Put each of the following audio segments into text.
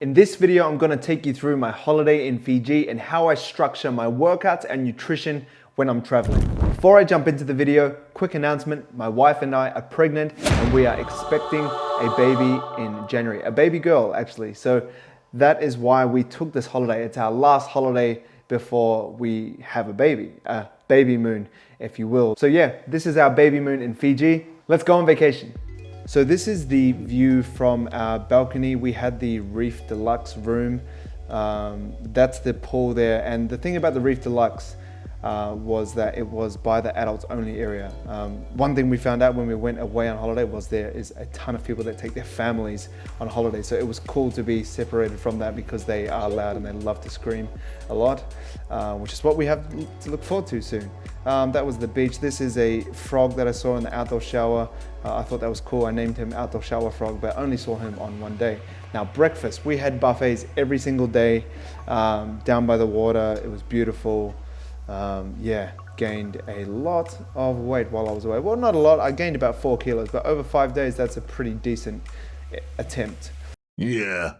In this video, I'm going to take you through my holiday in Fiji and how I structure my workouts and nutrition when I'm traveling. Before I jump into the video, quick announcement, my wife and I are pregnant and we are expecting a baby in January, a baby girl actually. So that is why we took this holiday. It's our last holiday before we have a baby, Babymoon, if you will. So yeah, this is our Babymoon in Fiji. Let's go on vacation. So this is the view from our balcony. We had the Reef Deluxe room. That's the pool there. And the thing about the Reef Deluxe was that it was by the adults only area. One thing we found out when we went away on holiday was there is a ton of people that take their families on holiday. So it was cool to be separated from that because they are loud and they love to scream a lot, which is what we have to look forward to soon. That was the beach. This is a frog that I saw in the outdoor shower. I thought that was cool. I named him Outdoor Shower Frog, but only saw him on one day. Now breakfast, we had buffets every single day down by the water. It was beautiful. Yeah, gained a lot of weight while I was away. Well, not a lot, I gained about 4 kilos, but over 5 days, that's a pretty decent attempt. Yeah.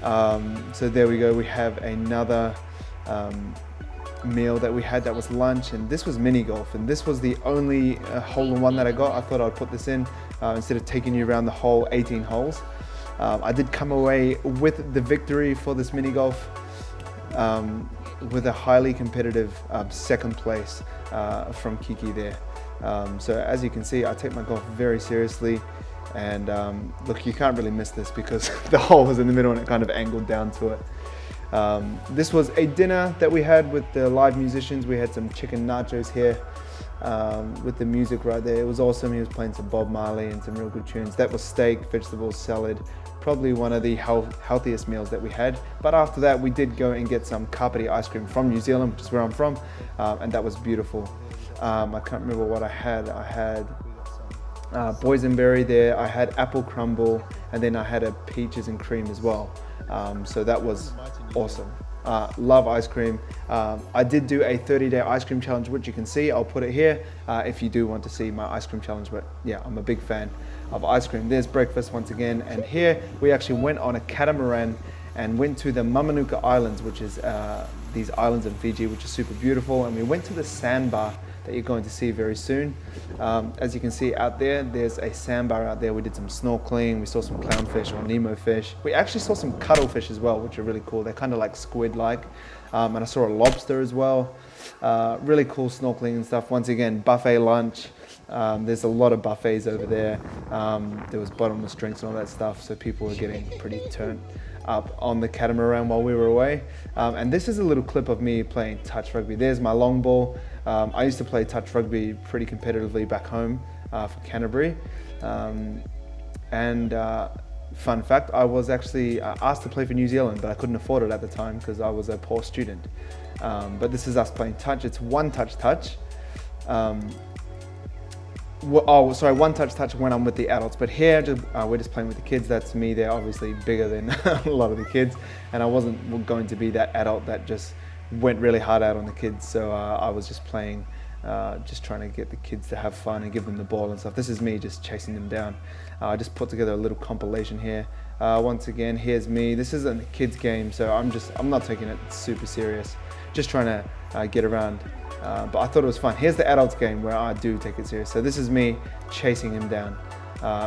So there we go, we have another meal that we had. That was lunch, and this was mini golf, and this was the only hole-in-one that I got. I thought I'd put this in instead of taking you around the whole 18 holes. I did come away with the victory for this mini golf. With a highly competitive second place from Kiki there. So as you can see, I take my golf very seriously, and look, you can't really miss this because the hole was in the middle and it kind of angled down to it. This was a dinner that we had with the live musicians. We had some chicken nachos here with the music right there. It was awesome. He was playing some Bob Marley and some real good tunes. That was steak, vegetables, salad. Probably one of the healthiest meals that we had. But after that, we did go and get some Kapiti ice cream from New Zealand, which is where I'm from, and that was beautiful. I can't remember what I had. I had boysenberry there, I had apple crumble, and then I had a peaches and cream as well. So that was awesome. Love ice cream. I did do a 30-day ice cream challenge, which you can see. I'll put it here if you do want to see my ice cream challenge. But yeah, I'm a big fan of ice cream. There's breakfast once again. And here we actually went on a catamaran and went to the Yanuca Islands, which is these islands in Fiji, which is super beautiful. And we went to the sandbar that you're going to see very soon. As you can see out there, there's a sandbar out there. We did some snorkeling, we saw some clownfish or Nemo fish. We actually saw some cuttlefish as well, which are really cool. They're kind of like squid-like. And I saw a lobster as well. Really cool snorkeling and stuff. Once again, buffet lunch. There's a lot of buffets over there. There was bottomless drinks and all that stuff, so people were getting pretty turned up on the catamaran while we were away. And this is a little clip of me playing touch rugby. There's my long ball. I used to play touch rugby pretty competitively back home for Canterbury. Fun fact, I was actually asked to play for New Zealand, but I couldn't afford it at the time because I was a poor student. But this is us playing touch. It's one touch. One touch when I'm with the adults, but here we're just playing with the kids. That's me. They're obviously bigger than a lot of the kids, and I wasn't going to be that adult that just went really hard out on the kids. So I was just playing, just trying to get the kids to have fun and give them the ball and stuff. This is me just chasing them down. I just put together a little compilation here. Once again, here's me. This isn't a kids game, so I'm not taking it super serious. Just trying to get around. But I thought it was fun. Here's the adults game where I do take it serious. So this is me chasing him down.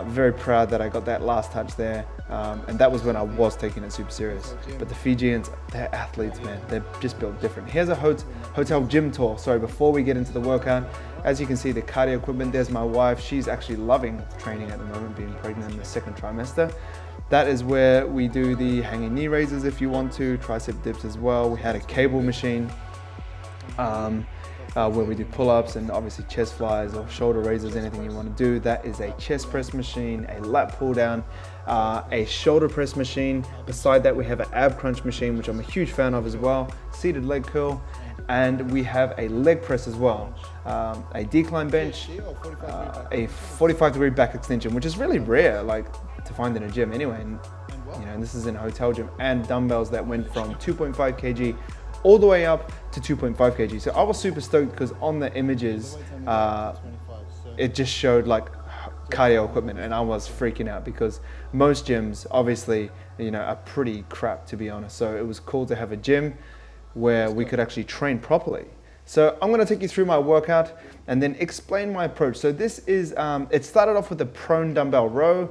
Very proud that I got that last touch there. And that was when I was taking it super serious. But the Fijians, they're athletes, man. They're just built different. Here's a hotel gym tour. Sorry, before we get into the workout. As you can see, the cardio equipment, there's my wife. She's actually loving training at the moment, being pregnant in the 2nd trimester. That is where we do the hanging knee raises if you want to, tricep dips as well. We had a cable machine. Where we do pull-ups and obviously chest flies or shoulder raises, anything you want to do. That is a chest press machine, a lat pull down, a shoulder press machine. Beside that we have an ab crunch machine, which I'm a huge fan of as well, seated leg curl, and we have a leg press as well, a decline bench, a 45-degree back extension, which is really rare to find in a gym anyway. And, and this is in a hotel gym, and dumbbells that went from 2.5 kg all the way up to 2.5 kg. So I was super stoked because on the images, it just showed like cardio equipment, and I was freaking out because most gyms, obviously, are pretty crap, to be honest. So it was cool to have a gym where we could actually train properly. So I'm going to take you through my workout and then explain my approach. So this is, it started off with a prone dumbbell row.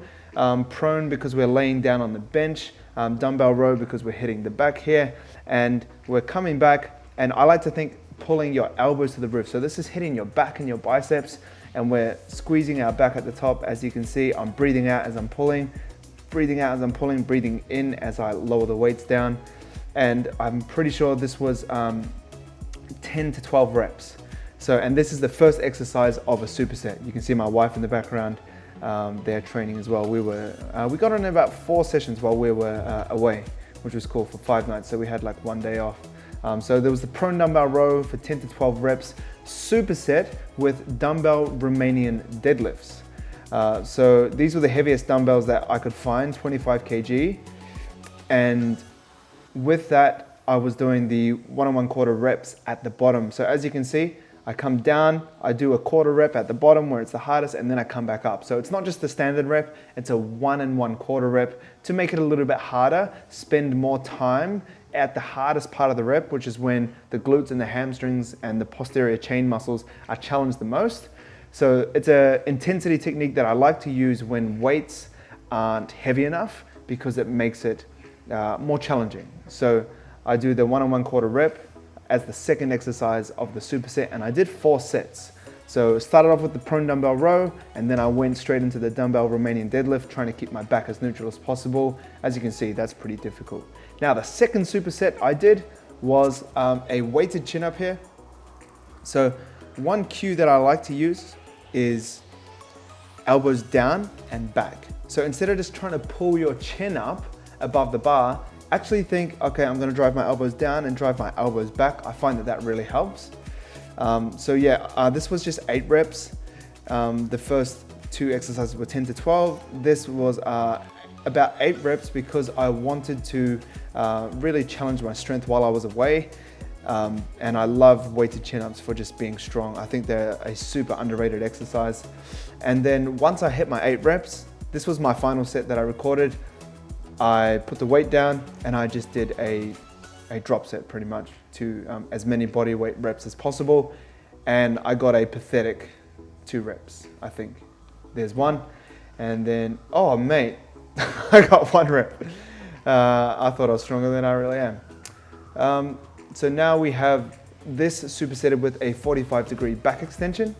Prone because we're laying down on the bench, dumbbell row because we're hitting the back here, and we're coming back, and I like to think pulling your elbows to the roof. So this is hitting your back and your biceps, and we're squeezing our back at the top. As you can see, I'm breathing out as I'm pulling, breathing out as I'm pulling, breathing in as I lower the weights down. And I'm pretty sure this was 10 to 12 reps. So, and this is the first exercise of a superset. You can see my wife in the background. They're training as well. We got on about 4 sessions while we were away, which was cool, for 5 nights. So we had like 1 day off. So there was the prone dumbbell row for 10 to 12 reps, superset with dumbbell Romanian deadlifts. So these were the heaviest dumbbells that I could find, 25 kg. And with that, I was doing the 1 1/4 reps at the bottom. So as you can see, I come down, I do a 1/4 rep at the bottom where it's the hardest, and then I come back up. So it's not just the standard rep, it's a 1 1/4 rep to make it a little bit harder, spend more time at the hardest part of the rep, which is when the glutes and the hamstrings and the posterior chain muscles are challenged the most. So it's an intensity technique that I like to use when weights aren't heavy enough, because it makes it more challenging. So I do the 1 1/4 rep as the second exercise of the superset, and I did 4 sets. So started off with the prone dumbbell row, and then I went straight into the dumbbell Romanian deadlift, trying to keep my back as neutral as possible. As you can see, that's pretty difficult. Now the second superset I did was a weighted chin up here. So one cue that I like to use is elbows down and back. So instead of just trying to pull your chin up above the bar, actually think, okay, I'm gonna drive my elbows down and drive my elbows back. I find that really helps. So yeah, this was just 8 reps. The first 2 exercises were 10 to 12. This was about 8 reps because I wanted to really challenge my strength while I was away. And I love weighted chin-ups for just being strong. I think they're a super underrated exercise. And then once I hit my 8 reps, this was my final set that I recorded. I put the weight down and I just did a drop set pretty much to as many body weight reps as possible. And I got a pathetic 2 reps, I think. There's one. And then, oh mate, I got 1 rep. I thought I was stronger than I really am. So now we have this supersetted with a 45-degree back extension,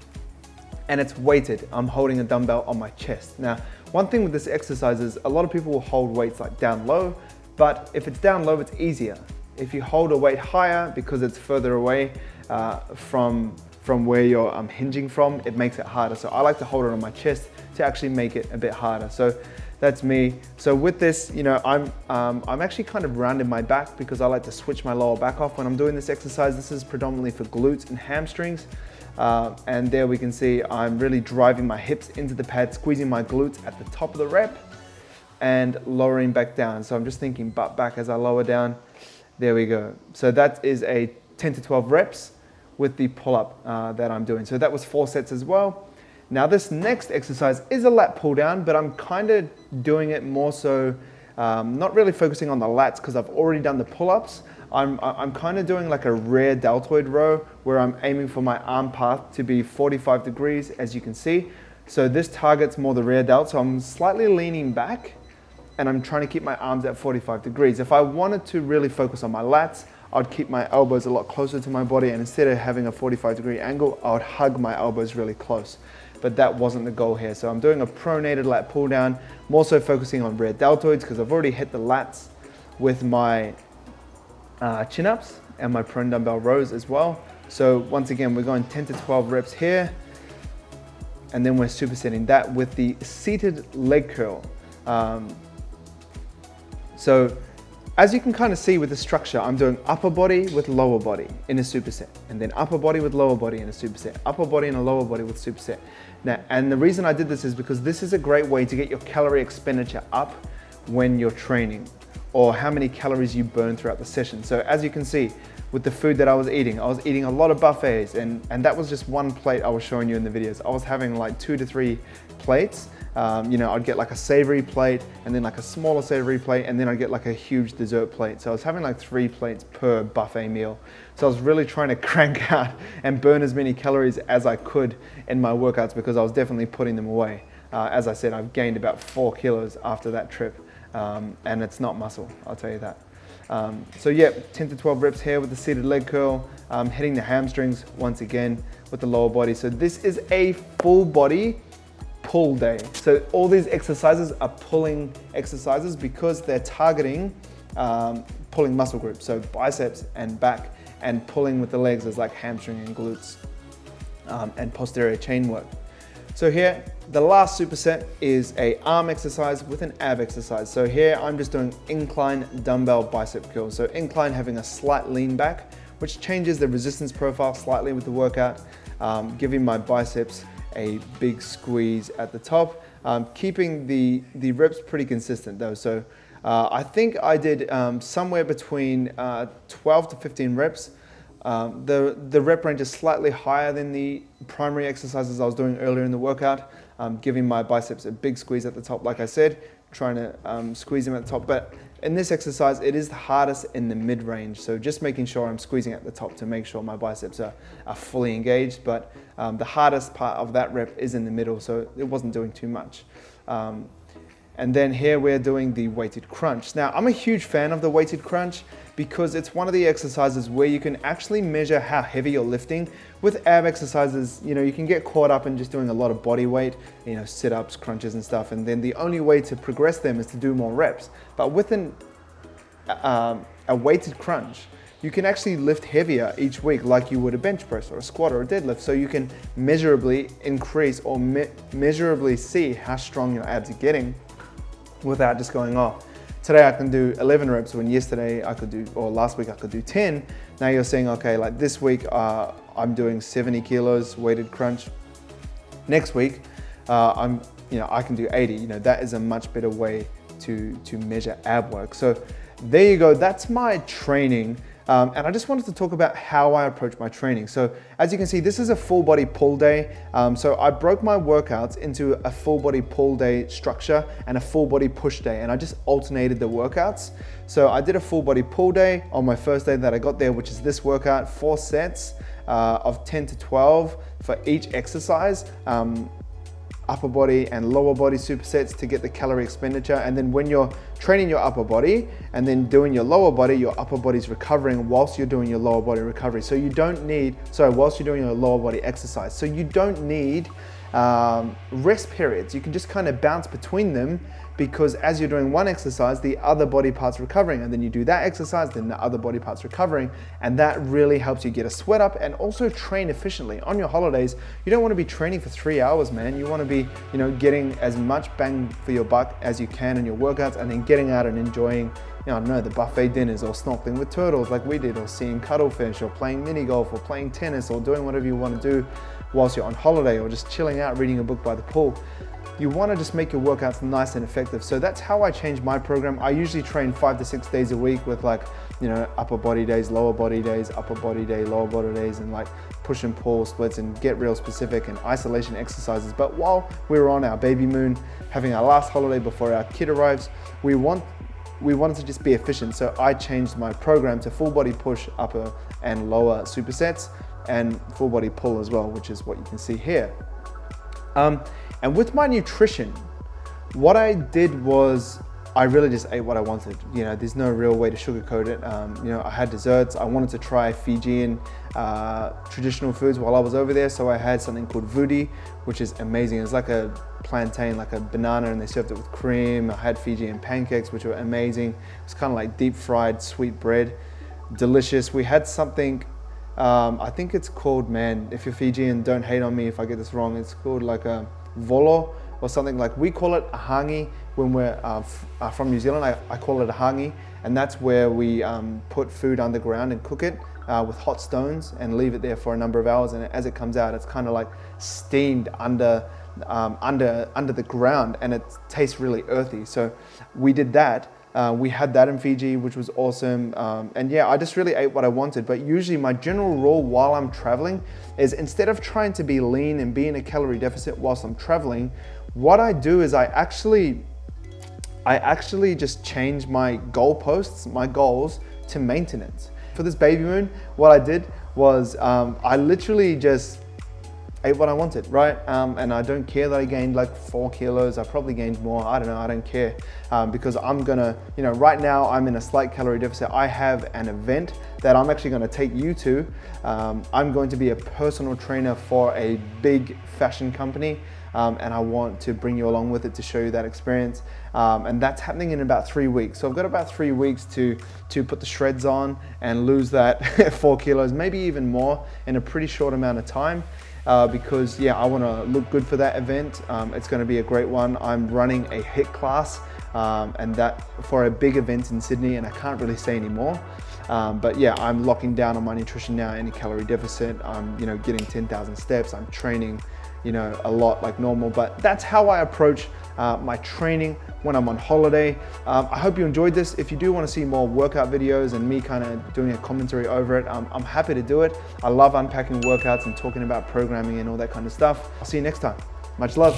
and it's weighted. I'm holding a dumbbell on my chest. Now, one thing with this exercise is a lot of people will hold weights like down low, but if it's down low, it's easier. If you hold a weight higher, because it's further away from where you're hinging from, it makes it harder. So I like to hold it on my chest to actually make it a bit harder. So that's me. So with this, I'm actually kind of rounding my back because I like to switch my lower back off when I'm doing this exercise. This is predominantly for glutes and hamstrings. And there we can see I'm really driving my hips into the pad, squeezing my glutes at the top of the rep and lowering back down. So I'm just thinking butt back as I lower down. There we go. So that is a 10 to 12 reps with the pull-up that I'm doing. So that was 4 sets as well. Now this next exercise is a lat pull down, but I'm kind of doing it more so, not really focusing on the lats because I've already done the pull-ups. I'm kind of doing like a rear deltoid row where I'm aiming for my arm path to be 45 degrees, as you can see. So this targets more the rear delt, so I'm slightly leaning back and I'm trying to keep my arms at 45 degrees. If I wanted to really focus on my lats, I'd keep my elbows a lot closer to my body, and instead of having a 45-degree angle, I would hug my elbows really close. But that wasn't the goal here. So I'm doing a pronated lat pull down, more so focusing on rear deltoids because I've already hit the lats with my chin-ups and my prone dumbbell rows as well. So once again, we're going 10 to 12 reps here, and then we're supersetting that with the seated leg curl. So as you can kind of see with the structure, I'm doing upper body with lower body in a superset, and then upper body with lower body in a superset, upper body and a lower body with superset. Now, and the reason I did this is because this is a great way to get your calorie expenditure up when you're training, or how many calories you burn throughout the session. So as you can see, with the food that I was eating a lot of buffets, and that was just one plate I was showing you in the videos. I was having like 2 to 3 plates You know, I'd get like a savory plate and then like a smaller savory plate, and then I'd get like a huge dessert plate. So I was having like 3 plates per buffet meal. So I was really trying to crank out and burn as many calories as I could in my workouts, because I was definitely putting them away. As I said, I've gained about 4 kilos after that trip, and it's not muscle, I'll tell you that. So yeah, 10 to 12 reps here with the seated leg curl, hitting the hamstrings once again with the lower body. So this is a full body pull day. So all these exercises are pulling exercises because they're targeting pulling muscle groups. So biceps and back, and pulling with the legs is like hamstring and glutes, and posterior chain work. So here, the last superset is a arm exercise with an ab exercise. So here I'm just doing incline dumbbell bicep curls. So incline having a slight lean back, which changes the resistance profile slightly with the workout, giving my biceps a big squeeze at the top, keeping the reps pretty consistent though. So I think I did somewhere between 12 to 15 reps. The rep range is slightly higher than the primary exercises I was doing earlier in the workout, giving my biceps a big squeeze at the top, like I said, trying to squeeze them at the top. But in this exercise, it is the hardest in the mid-range. So just making sure I'm squeezing at the top to make sure my biceps are fully engaged. But the hardest part of that rep is in the middle, so it wasn't doing too much. And then here we're doing the weighted crunch. Now, I'm a huge fan of the weighted crunch because it's one of the exercises where you can actually measure how heavy you're lifting. With ab exercises, you know, you can get caught up in just doing a lot of body weight, you know, sit-ups, crunches and stuff, and then the only way to progress them is to do more reps. But with a weighted crunch, you can actually lift heavier each week like you would a bench press or a squat or a deadlift, so you can measurably increase or measurably see how strong your abs are getting without just going off. Today I can do 11 reps when yesterday I could do, or last week I could do 10. Now you're saying, okay, like this week I'm doing 70 kilos weighted crunch. Next week I can do 80. You know, that is a much better way to measure ab work. So there you go, that's my training. And I just wanted to talk about how I approach my training. So as you can see, this is a full body pull day. So I broke my workouts into a full body pull day structure and a full body push day, and I just alternated the workouts. So I did a full body pull day on my first day that I got there, which is this workout, 4 sets of 10 to 12 for each exercise. Upper body and lower body supersets to get the calorie expenditure. And then when you're training your upper body and then doing your lower body, your upper body's recovering whilst you're doing your lower body recovery. So you don't need, whilst you're doing your lower body exercise. So you don't need rest periods. You can just kind of bounce between them, because as you're doing one exercise, the other body part's recovering, and then you do that exercise, then the other body part's recovering, and that really helps you get a sweat up and also train efficiently. On your holidays, you don't want to be training for 3 hours, man. You want to be, you know, getting as much bang for your buck as you can in your workouts, and then getting out and enjoying, you know, I don't know, the buffet dinners, or snorkeling with turtles like we did, or seeing cuttlefish, or playing mini golf, or playing tennis, or doing whatever you want to do whilst you're on holiday, or just chilling out reading a book by the pool. You want to just make your workouts nice and effective. So that's how I change my program. I usually train 5 to 6 days a week with, like, you know, upper body days, lower body days, upper body day, lower body days, and like push and pull splits and get real specific and isolation exercises. But while we were on our Babymoon, having our last holiday before our kid arrives, we wanted to just be efficient. So I changed my program to full body push, upper and lower supersets, and full body pull as well, which is what you can see here. And with my nutrition, what I did was I really just ate what I wanted. You know, there's no real way to sugarcoat it. You know, I had desserts. I wanted to try Fijian traditional foods while I was over there. So I had something called vudi, which is amazing. It's like a plantain, like a banana, and they served it with cream. I had Fijian pancakes, which were amazing. It's kind of like deep fried sweet bread, delicious. We had something, I think it's called, man, if you're Fijian, don't hate on me if I get this wrong. It's called like a volo or something. Like, we call it a hangi when we're from New Zealand. I call it a hangi, and that's where we put food underground and cook it with hot stones and leave it there for a number of hours, and as it comes out, it's kind of like steamed under the ground, and it tastes really earthy. So we did that. We had that in Fiji, which was awesome. And yeah, I just really ate what I wanted. But usually my general rule while I'm traveling is, instead of trying to be lean and be in a calorie deficit whilst I'm traveling, what I do is I actually just change my goalposts, my goals, to maintenance. For this Babymoon, what I did was I literally just ate what I wanted, right? And I don't care that I gained like 4 kilos. I probably gained more. I don't know. I don't care because I'm gonna, you know, right now I'm in a slight calorie deficit. I have an event that I'm actually gonna take you to. I'm going to be a personal trainer for a big fashion company. And I want to bring you along with it to show you that experience. And that's happening in about 3 weeks. So I've got about 3 weeks to put the shreds on and lose that 4 kilos, maybe even more in a pretty short amount of time. Because yeah, I want to look good for that event. It's going to be a great one. I'm running a HIIT class and that for a big event in Sydney, and I can't really say any more. But yeah, I'm locking down on my nutrition now, any calorie deficit. I'm, you know, getting 10,000 steps. I'm training, you know, a lot like normal, but that's how I approach my training when I'm on holiday. I hope you enjoyed this. If you do want to see more workout videos and me kind of doing a commentary over it, I'm happy to do it. I love unpacking workouts and talking about programming and all that kind of stuff. I'll see you next time. Much love.